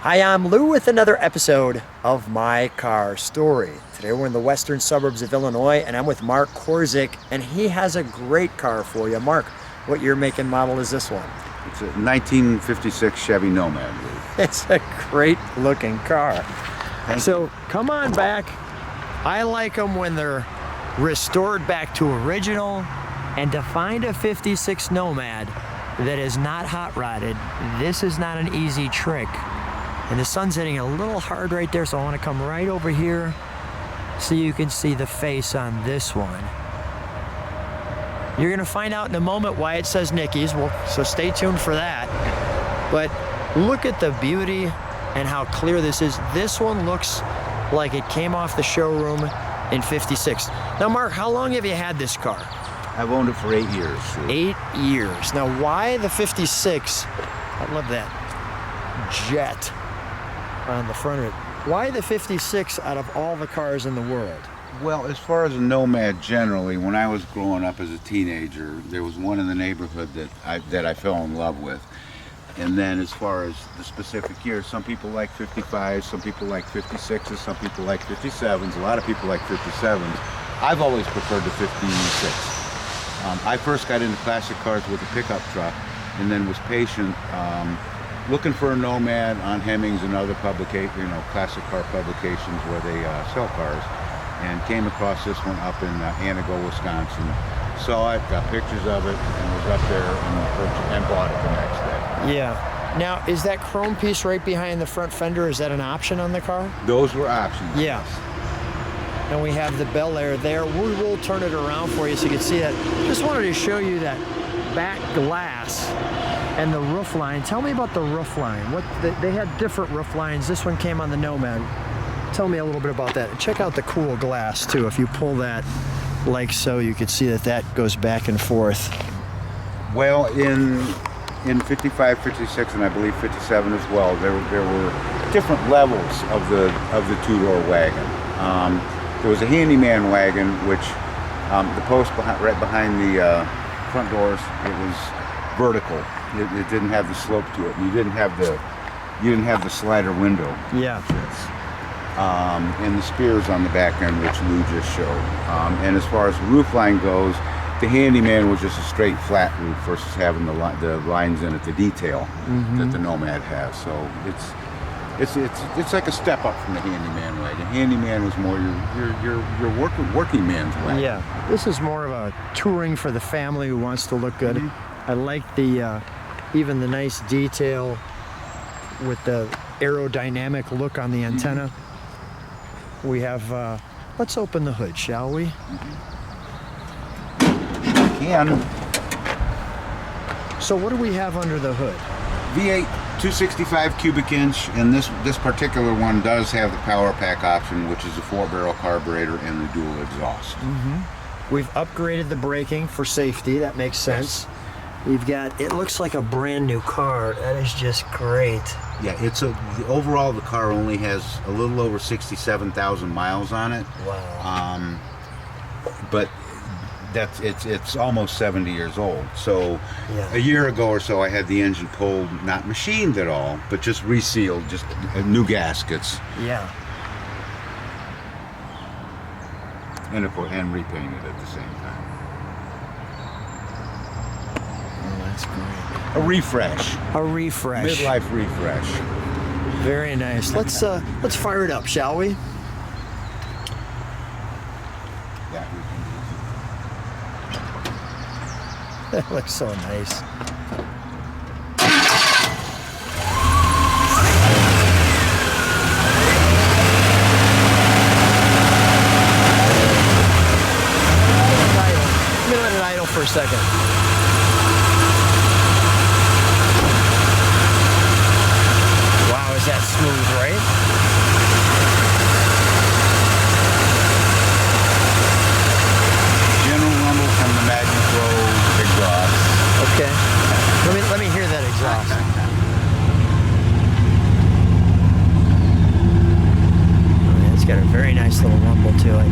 Hi, I'm Lou with another episode of My Car Story. Today we're in the western suburbs of Illinois and I'm with Mark Korczyk and he has a great car for you. Mark, what year, make, and model is this one? It's a 1956 Chevy Nomad. It's a great looking car. So come on back. I like them when they're restored back to original, and to find a 56 Nomad that is not hot rodded, this is not an easy trick. And the sun's hitting a little hard right there, so I want to come right over here so you can see the face on this one. You're going to find out in a moment why it says Niki's, so stay tuned for that. But look at the beauty and how clear this is. This one looks like it came off the showroom in 56. Now, Mark, how long have you had this car? I've owned it for 8 years. 8 years. Now, why the 56? I love that jet on the front of it. Why the 56 out of all the cars in the world? Well, as far as a Nomad generally, when I was growing up as a teenager, there was one in the neighborhood that I fell in love with. And then as far as the specific years, some people like 55s, some people like 56s, some people like 57s, a lot of people like 57s. I've always preferred the 56. I first got into classic cars with a pickup truck and then was patient, looking for a Nomad on Hemmings and other classic car publications where they sell cars, and came across this one up in Anago, Wisconsin. Saw it, got pictures of it, and was up there and bought it the next day. Yeah. Now, is that chrome piece right behind the front fender, is that an option on the car? Those were options. Yeah. And we have the Bel Air there. We will turn it around for you so you can see that. Just wanted to show you that back glass and the roof line. Tell me about the roof line. They had different roof lines. This one came on the Nomad. Tell me a little bit about that. Check out the cool glass too. If you pull that like so, you can see that goes back and forth. Well, in 55, 56, and I believe 57 as well, there were different levels of the two-door wagon. There was a handyman wagon, which the post right behind the front doors, it was vertical. It didn't have the slope to it. You didn't have the slider window. Yeah. And the spears on the back end, which Lou just showed. And as far as the roof line goes, the handyman was just a straight flat roof versus having the lines in it, the detail that the Nomad has. So it's like a step up from the handyman wagon. Handyman was more your working man's wagon. Yeah, this is more of a touring for the family who wants to look good. I like the even the nice detail with the aerodynamic look on the antenna. We have, let's open the hood, shall we? Can. So what do we have under the hood? V8 265 cubic inch, and this particular one does have the power pack option, which is a 4-barrel carburetor and the dual exhaust. We've upgraded the braking for safety. That makes sense. Yes. We've got, it looks like a brand new car. That is just great. Yeah, overall the car only has a little over 67,000 miles on it. Wow. But it's almost 70 years old. So yeah. A year ago or so I had the engine pulled, not machined at all, but just resealed, just new gaskets. Yeah. And of course, and repainted at the same time. Oh, that's great. A refresh. A refresh. Midlife refresh. Very nice. Let's fire it up, shall we? Yeah, we can. That looks so nice. Let me let it idle for a second. Wow, is that smooth, right? General rumble from the Macaw exhaust. Okay. Let me hear that exhaust. Oh, it's got a very nice little rumble to it.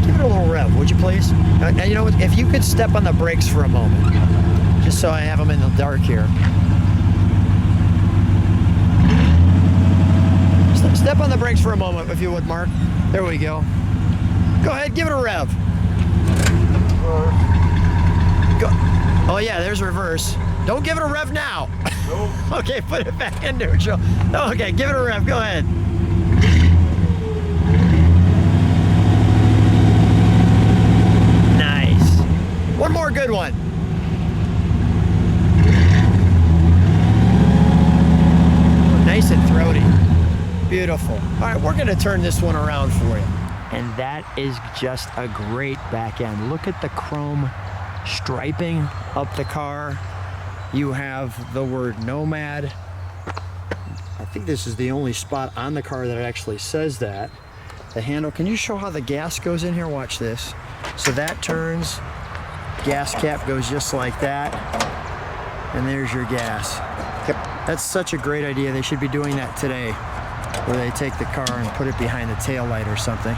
Give it a little rev, would you please? Now, you know what? If you could step on the brakes for a moment, just so I have them in the dark here. Step on the brakes for a moment, if you would, Mark. There we go. Go ahead, give it a rev. Go. Oh yeah, there's reverse. Don't give it a rev now. Nope. Okay, put it back in neutral. Okay, give it a rev. Go ahead. Nice. One more good one. Nice and throaty. Beautiful. All right, we're gonna turn this one around for you. And that is just a great back end. Look at the chrome striping up the car. You have the word Nomad. I think this is the only spot on the car that it actually says that. The handle, can you show how the gas goes in here? Watch this. So that turns, gas cap goes just like that. And there's your gas. Yep. That's such a great idea. They should be doing that today, where they take the car and put it behind the tail light or something.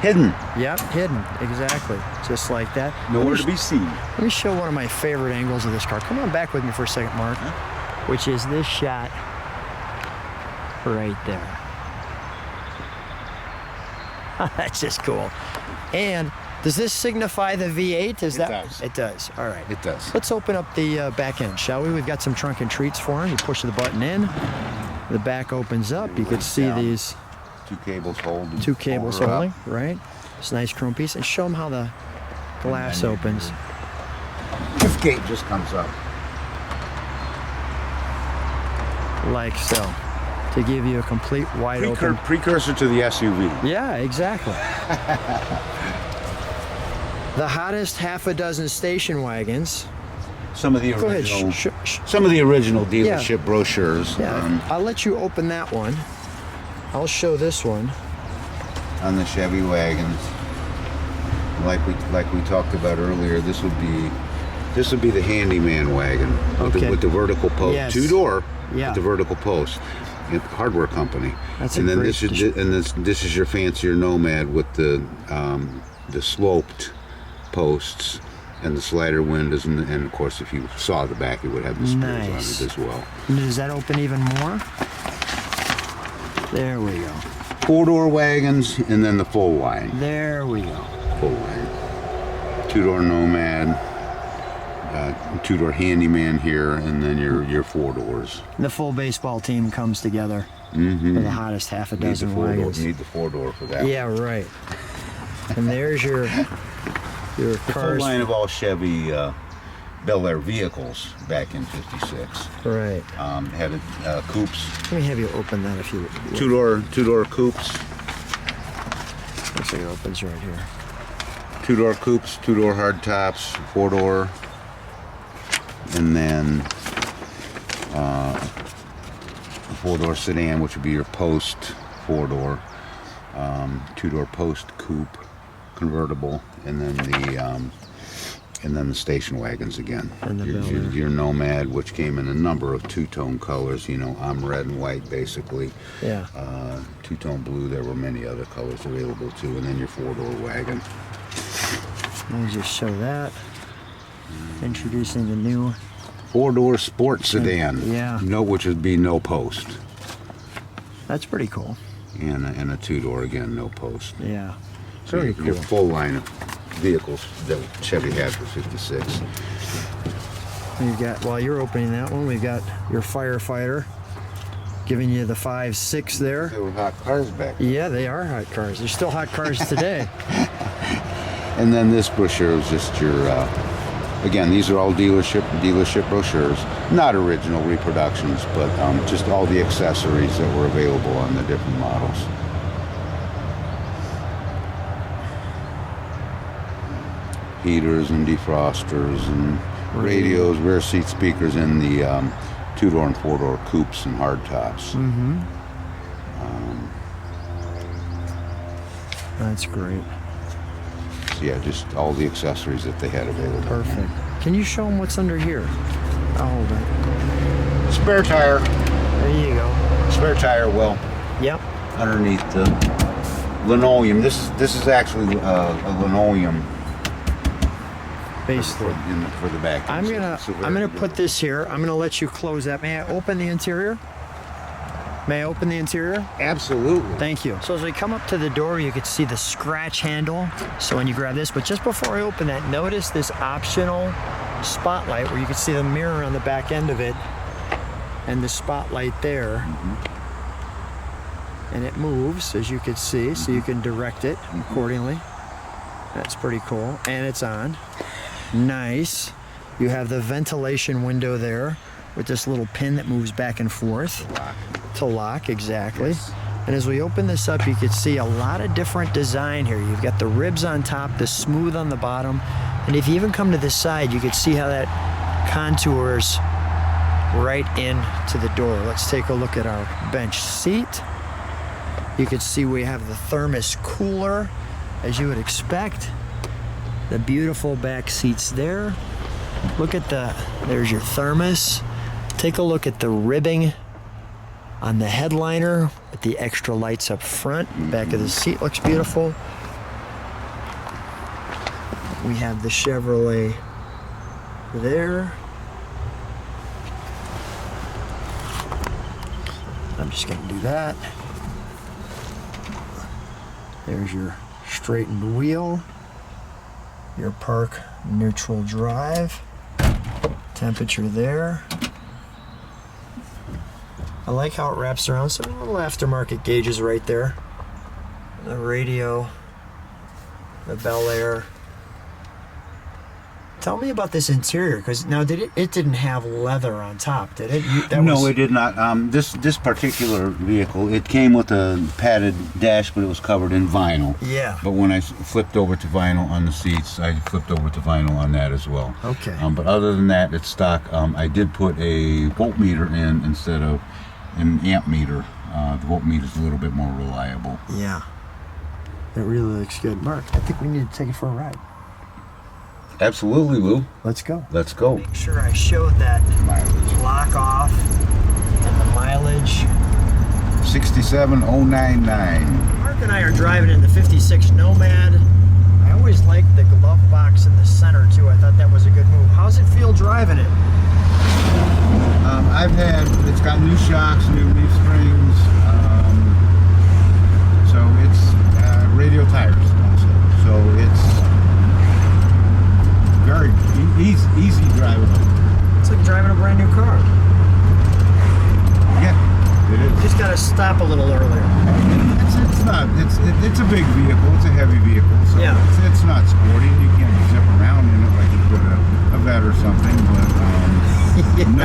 Hidden. Yep, hidden, exactly. Just like that. Nowhere to be seen. Let me show one of my favorite angles of this car. Come on back with me for a second, Mark. Which is this shot right there. That's just cool. And does this signify the V8? It does. It does. All right. It does. Let's open up the back end, shall we? We've got some trunk and treats for him. You push the button in. The back opens up. You could see these. Two cables holding. Two cables holding, right? It's a nice chrome piece. And show them how the glass opens. This gate just comes up. Like so. To give you a complete wide open. Precursor to the SUV. Yeah, exactly. The hottest half a dozen station wagons. Some of the Go ahead. original, some of the original dealership brochures. Yeah, I'll let you open that one. I'll show this one. On the Chevy wagons, like we talked about earlier, this would be the handyman wagon with the vertical post, Yes. two-door Yeah. with the vertical post. Hardware company. That's and a then great this is your fancier Nomad with the sloped posts and the slider windows, and of course, if you saw the back, it would have the spears on Nice. it as well. Does that open even more? There we go. Four-door wagons, and then the full line. There we go. Full line. Two-door Nomad, two-door handyman here, and then your four doors. The full baseball team comes together for the hottest half a dozen wagons. Need the four-door for that. Yeah, right. And there's your Full cars. line of all Chevy Bel Air vehicles back in '56. Right. Had coupes, Let me have you open that if you would. two-door coupes, Looks like it opens right here. two-door coupes, two-door hardtops, four-door, and then a four-door sedan, which would be your post four-door, two-door post coupe, convertible, and then the station wagons again. And the your, Bel Air. your Nomad, which came in a number of two-tone colors. You know, I'm red and white, basically. Yeah. Two-tone blue. There were many other colors available too. And then your four-door wagon. Let me just show that. Introducing the new. Four-door sport sedan. Yeah. Which would be no post. That's pretty cool. And a two-door again, no post. Yeah. So Very your cool. full line of vehicles that Chevy had for '56. We've got, while you're opening that one, we've got your firefighter giving you the 5.6 there. They were hot cars back then. Yeah, they are hot cars. They're still hot cars today. And then this brochure is just your, again, these are all dealership brochures, not original reproductions, but just all the accessories that were available on the different models. Heaters and defrosters and radios, rear seat speakers in the two-door and four-door coupes and hardtops. That's great. So yeah, just all the accessories that they had available. Perfect. Can you show them what's under here? I'll hold it. Spare tire. There you go. Spare tire well Yep. underneath the linoleum. This is actually a linoleum Basically. for the back. I'm gonna put this here. I'm gonna let you close that. May I open the interior? May I open the interior? Absolutely. Thank you. So as we come up to the door, you can see the scratch handle. So when you grab this, but just before I open that, notice this optional spotlight where you can see the mirror on the back end of it and the spotlight there. And it moves, as you can see, so you can direct it accordingly. That's pretty cool. And it's on. Nice. You have the ventilation window there with this little pin that moves back and forth. To lock, exactly. Yes. And as we open this up, you can see a lot of different design here. You've got the ribs on top, the smooth on the bottom. And if you even come to this side, you can see how that contours right into the door. Let's take a look at our bench seat. You can see we have the thermos cooler, as you would expect. The beautiful back seats there. Look at there's your thermos. Take a look at the ribbing on the headliner with the extra lights up front. Back of the seat looks beautiful. We have the Chevrolet there. I'm just gonna do that. There's your straightened wheel, your park neutral drive, temperature there. I like how it wraps around. Some little aftermarket gauges right there. The radio, the Bel Air. Tell me about this interior, because now it didn't have leather on top, did it? No, it did not. This particular vehicle, it came with a padded dash, but it was covered in vinyl. Yeah. But when I flipped over to vinyl on the seats, I flipped over to vinyl on that as well. Okay. But other than that, it's stock. I did put a voltmeter in instead of an amp meter. The voltmeter is a little bit more reliable. Yeah. It really looks good. Mark, I think we need to take it for a ride. Absolutely, Lou. Let's go. Let's go. Make sure I showed that Mileage. lock off and the mileage. 67,099. Mark and I are driving in the 56 Nomad. I always liked the glove box in the center too. I thought that was a good move. How's it feel driving it? It's got new shocks, new leaf springs, so it's radial tires also. So it's very easy driving. It's like driving a brand new car. Yeah, it is. You just gotta stop a little earlier. It's a big vehicle. It's a heavy vehicle. So Yeah. it's not sporty. You can't zip around in it like you could a vet or something. But no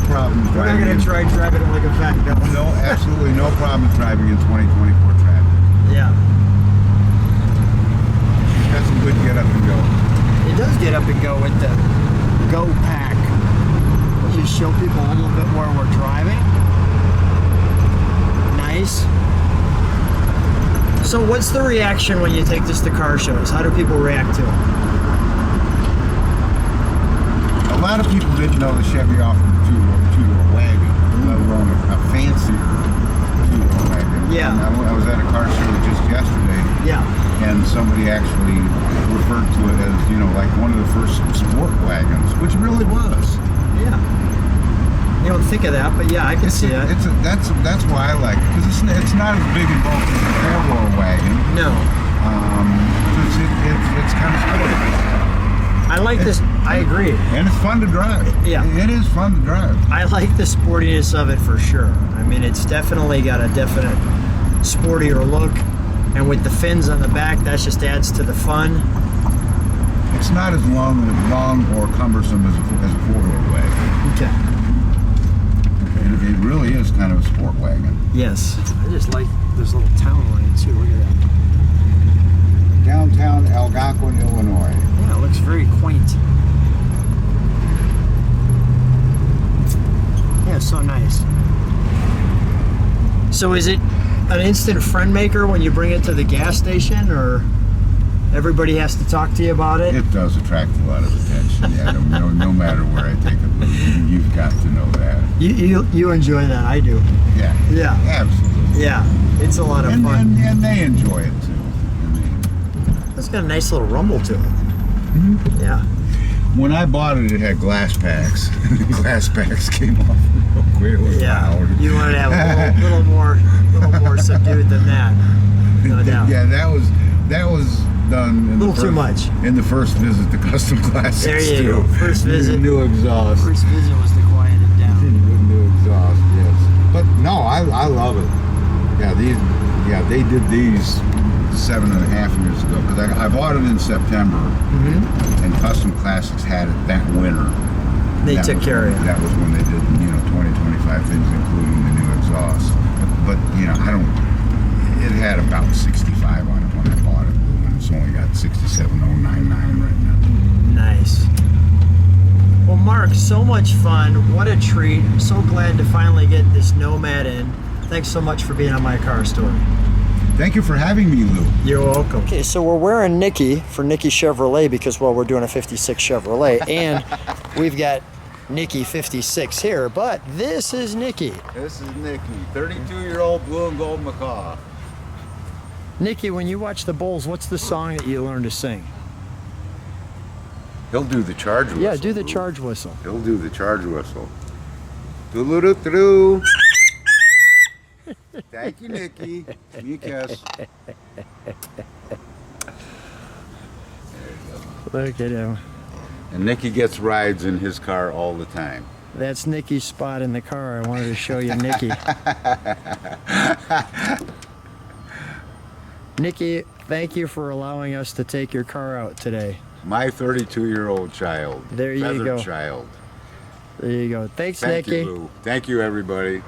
problems We're not driving. gonna try driving it like a fat bill. No, absolutely no problems driving in 2024 traffic. Yeah. Got some good get up and go. It does get up and go with the Go Pack. Let's just show people a little bit where we're driving. Nice. So what's the reaction when you take this to car shows? How do people react to it? A lot of people didn't know the Chevy offered a two-door wagon, let alone a fancier two-door wagon. Yeah. And I was at a car show just yesterday, Yeah. and somebody actually referred to it as, like one of the first sport wagons, which really was. Yeah. You don't think of that, but yeah, I can see it. That's why I like it, because it's not as big and bulky as a four-door wagon. No. It's kind of sporty. I like this. I agree. And it's fun to drive. Yeah. It is fun to drive. I like the sportiness of it for sure. I mean, it's definitely got a definite sportier look. And with the fins on the back, that just adds to the fun. It's not as long or cumbersome as a four-door wagon. Okay. It really is kind of a sport wagon. Yes. I just like this little town line too. Look at that. Downtown Algonquin, Illinois. Yeah, it looks very quaint. Yeah, so nice. So is it an instant friend maker when you bring it to the gas station, or everybody has to talk to you about it? It does attract a lot of attention. Yeah, no matter where I take it, you've got to know that. You enjoy that, I do. Yeah. Yeah. Absolutely. Yeah, it's a lot of fun. And they enjoy it too. It's got a nice little rumble to it. Mm-hmm. Yeah. When I bought it, it had glass packs. The glass packs came off. It was loud. You wanted to have a little more subdued than that. No doubt. Yeah, that was done in A little too much. In the first visit to Custom Classics. There you go. First visit. New exhaust. First visit was to quiet it down. With new exhaust, yes. But no, I love it. Yeah, they did these 7.5 years ago because I bought it in September, and Custom Classics had it that winter. They took care of it. That was when they did 20, 25 things, including the new exhaust. But it had about 65 on it when I bought it, and it's only got 67099 right now. Nice. Well, Mark, so much fun. What a treat. I'm so glad to finally get this Nomad in. Thanks so much for being on my car story. Thank you for having me, Lou. You're welcome. Okay, so we're wearing Niki for Niki Chevrolet because, well, we're doing a 56 Chevrolet, and we've got Niki 56 here, but this is Niki. This is Niki, 32-year-old blue and gold macaw. Niki, when you watch the bulls, what's the song that you learn to sing? He'll do the charge whistle. Yeah, do the charge whistle. He'll do the charge whistle. Doo-doo-doo-doo. Thank you, Niki. Give me a kiss. Look at him. And Niki gets rides in his car all the time. That's Niki's spot in the car. I wanted to show you Niki. Niki, thank you for allowing us to take your car out today. My 32-year-old child. There you Feathered go. child. There you go. Thanks, Thank Niki. you, Lou. Thank you, everybody.